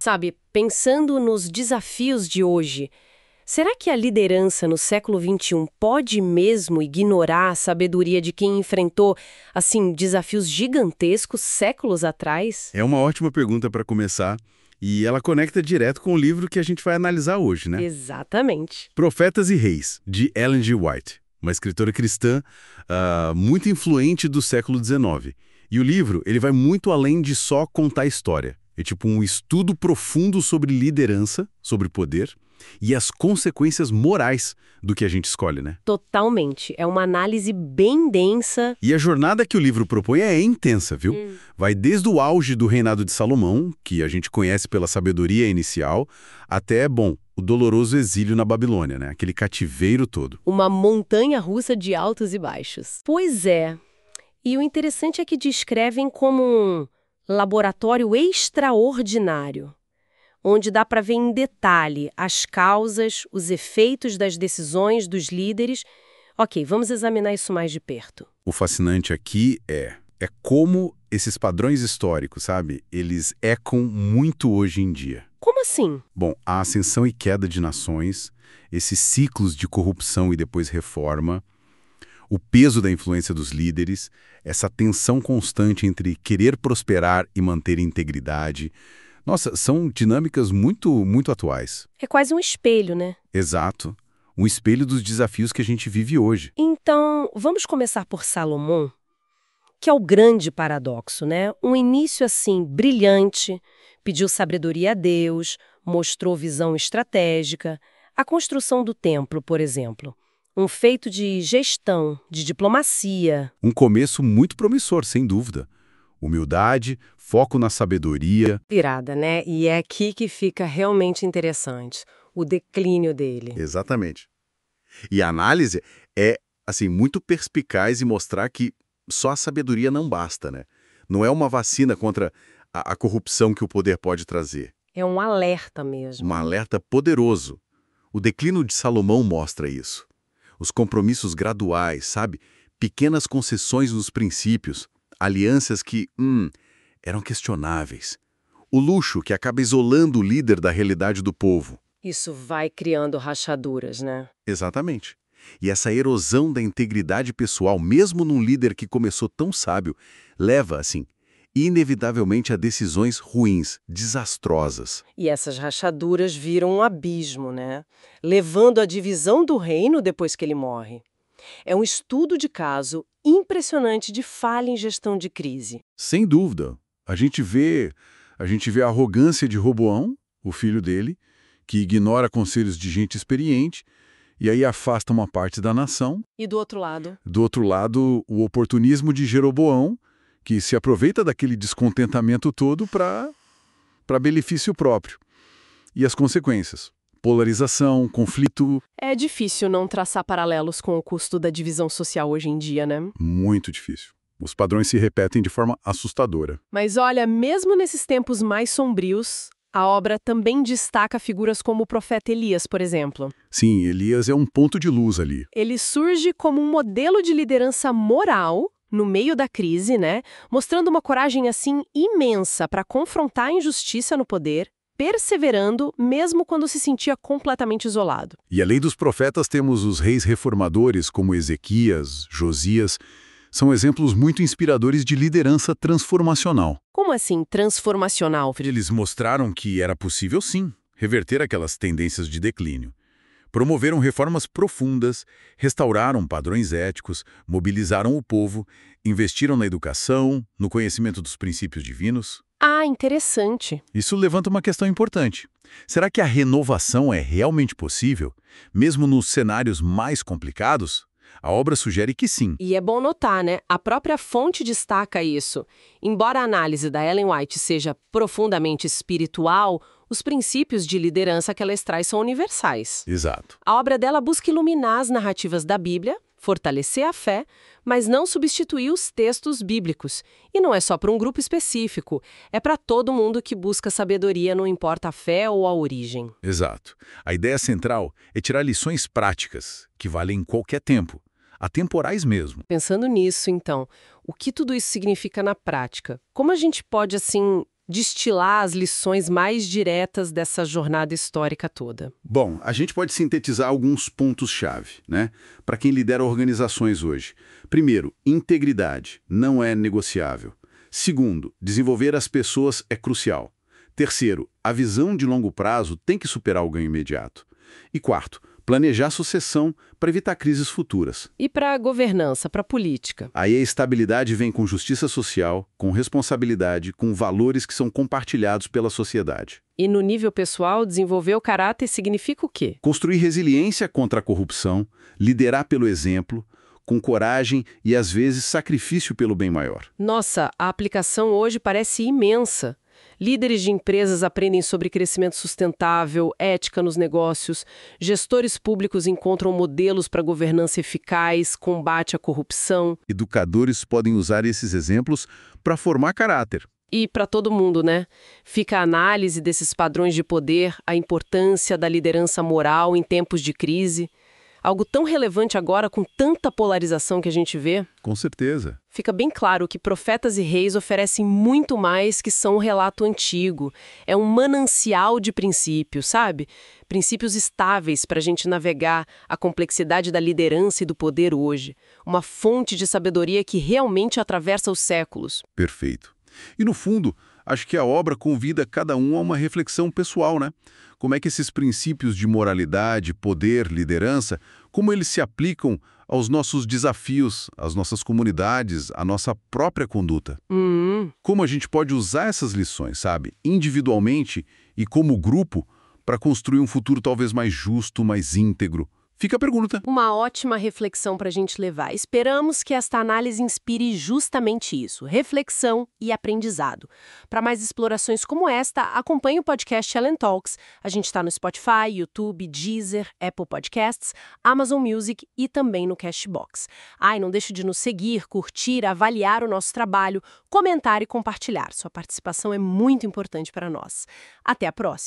Sabe, pensando nos desafios de hoje, será que a liderança no século XXI pode mesmo ignorar a sabedoria de quem enfrentou, assim, desafios gigantescos séculos atrás? É uma ótima pergunta para começar, e ela conecta direto com o livro que a gente vai analisar hoje, né? Exatamente. Profetas e Reis, de Ellen G. White, uma escritora cristã muito influente do século XIX. E o livro, ele vai muito além de só contar a história. É tipo um estudo profundo sobre liderança, sobre poder e as consequências morais do que a gente escolhe, né? Totalmente. É uma análise bem densa. E a jornada que o livro propõe é intensa, viu? Vai desde o auge do reinado de Salomão, que a gente conhece pela sabedoria inicial, até, bom, o doloroso exílio na Babilônia, né? Aquele cativeiro todo. Uma montanha-russa de altos e baixos. Pois é. E o interessante é que descrevem como um laboratório extraordinário, onde dá para ver em detalhe as causas, os efeitos das decisões dos líderes. Ok, vamos examinar isso mais de perto. O fascinante aqui é como esses padrões históricos, sabe? Eles ecam muito hoje em dia. Como assim? Bom, a ascensão e queda de nações, esses ciclos de corrupção e depois reforma, o peso da influência dos líderes, essa tensão constante entre querer prosperar e manter integridade. Nossa, são dinâmicas muito atuais. É quase um espelho, né? Exato. Um espelho dos desafios que a gente vive hoje. Então, vamos começar por Salomão, que é o grande paradoxo, né? Um início assim brilhante, pediu sabedoria a Deus, mostrou visão estratégica, a construção do templo, por exemplo. Um feito de gestão, de diplomacia. Um começo muito promissor, sem dúvida. Humildade, foco na sabedoria. Virada, né? E é aqui que fica realmente interessante, o declínio dele. Exatamente. E a análise é, assim, muito perspicaz em mostrar que só a sabedoria não basta, né? Não é uma vacina contra a corrupção que o poder pode trazer. É um alerta mesmo. Um alerta poderoso. O declínio de Salomão mostra isso. Os compromissos graduais, sabe? Pequenas concessões nos princípios, alianças que, eram questionáveis. O luxo que acaba isolando o líder da realidade do povo. Isso vai criando rachaduras, né? Exatamente. E essa erosão da integridade pessoal, mesmo num líder que começou tão sábio, leva, assim, inevitavelmente a decisões ruins, desastrosas. E essas rachaduras viram um abismo, né? Levando à divisão do reino depois que ele morre. É um estudo de caso impressionante de falha em gestão de crise. Sem dúvida. A gente vê a arrogância de Roboão, o filho dele, que ignora conselhos de gente experiente e aí afasta uma parte da nação. E do outro lado? Do outro lado, o oportunismo de Jeroboão, que se aproveita daquele descontentamento todo para benefício próprio. E as consequências? Polarização, conflito. É difícil não traçar paralelos com o custo da divisão social hoje em dia, né? Muito difícil. Os padrões se repetem de forma assustadora. Mas olha, mesmo nesses tempos mais sombrios, a obra também destaca figuras como o profeta Elias, por exemplo. Sim, Elias é um ponto de luz ali. Ele surge como um modelo de liderança moral no meio da crise, né? Mostrando uma coragem assim imensa para confrontar a injustiça no poder, perseverando mesmo quando se sentia completamente isolado. E além dos profetas, temos os reis reformadores como Ezequias, Josias. São exemplos muito inspiradores de liderança transformacional. Como assim transformacional? Eles mostraram que era possível, sim, reverter aquelas tendências de declínio. Promoveram reformas profundas, restauraram padrões éticos, mobilizaram o povo, investiram na educação, no conhecimento dos princípios divinos. Ah, interessante. Isso levanta uma questão importante. Será que a renovação é realmente possível, mesmo nos cenários mais complicados? A obra sugere que sim. E é bom notar, né? A própria fonte destaca isso. Embora a análise da Ellen White seja profundamente espiritual, os princípios de liderança que ela traz são universais. Exato. A obra dela busca iluminar as narrativas da Bíblia, fortalecer a fé, mas não substituir os textos bíblicos. E não é só para um grupo específico, é para todo mundo que busca sabedoria, não importa a fé ou a origem. Exato. A ideia central é tirar lições práticas, que valem em qualquer tempo, atemporais mesmo. Pensando nisso, então, o que tudo isso significa na prática? Como a gente pode, assim, destilar as lições mais diretas dessa jornada histórica toda? Bom, a gente pode sintetizar alguns pontos-chave, né, para quem lidera organizações hoje. Primeiro, integridade não é negociável. Segundo, desenvolver as pessoas é crucial. Terceiro, a visão de longo prazo tem que superar o ganho imediato. E quarto, planejar sucessão para evitar crises futuras. E para a governança, para a política? Aí a estabilidade vem com justiça social, com responsabilidade, com valores que são compartilhados pela sociedade. E no nível pessoal, desenvolver o caráter significa o quê? Construir resiliência contra a corrupção, liderar pelo exemplo, com coragem e, às vezes, sacrifício pelo bem maior. Nossa, a aplicação hoje parece imensa. Líderes de empresas aprendem sobre crescimento sustentável, ética nos negócios, gestores públicos encontram modelos para governança eficaz, combate à corrupção. Educadores podem usar esses exemplos para formar caráter. E para todo mundo, né? Fica a análise desses padrões de poder, a importância da liderança moral em tempos de crise. Algo tão relevante agora com tanta polarização que a gente vê. Com certeza. Fica bem claro que Profetas e Reis oferecem muito mais que só um relato antigo. É um manancial de princípios, sabe? Princípios estáveis para a gente navegar a complexidade da liderança e do poder hoje. Uma fonte de sabedoria que realmente atravessa os séculos. Perfeito. E no fundo, acho que a obra convida cada um a uma reflexão pessoal, né? Como é que esses princípios de moralidade, poder, liderança, como eles se aplicam aos nossos desafios, às nossas comunidades, à nossa própria conduta. Como a gente pode usar essas lições, sabe, individualmente e como grupo, para construir um futuro talvez mais justo, mais íntegro. Fica a pergunta. Uma ótima reflexão para a gente levar. Esperamos que esta análise inspire justamente isso, reflexão e aprendizado. Para mais explorações como esta, acompanhe o podcast Ellen Talks. A gente está no Spotify, YouTube, Deezer, Apple Podcasts, Amazon Music e também no Castbox. E não deixe de nos seguir, curtir, avaliar o nosso trabalho, comentar e compartilhar. Sua participação é muito importante para nós. Até a próxima!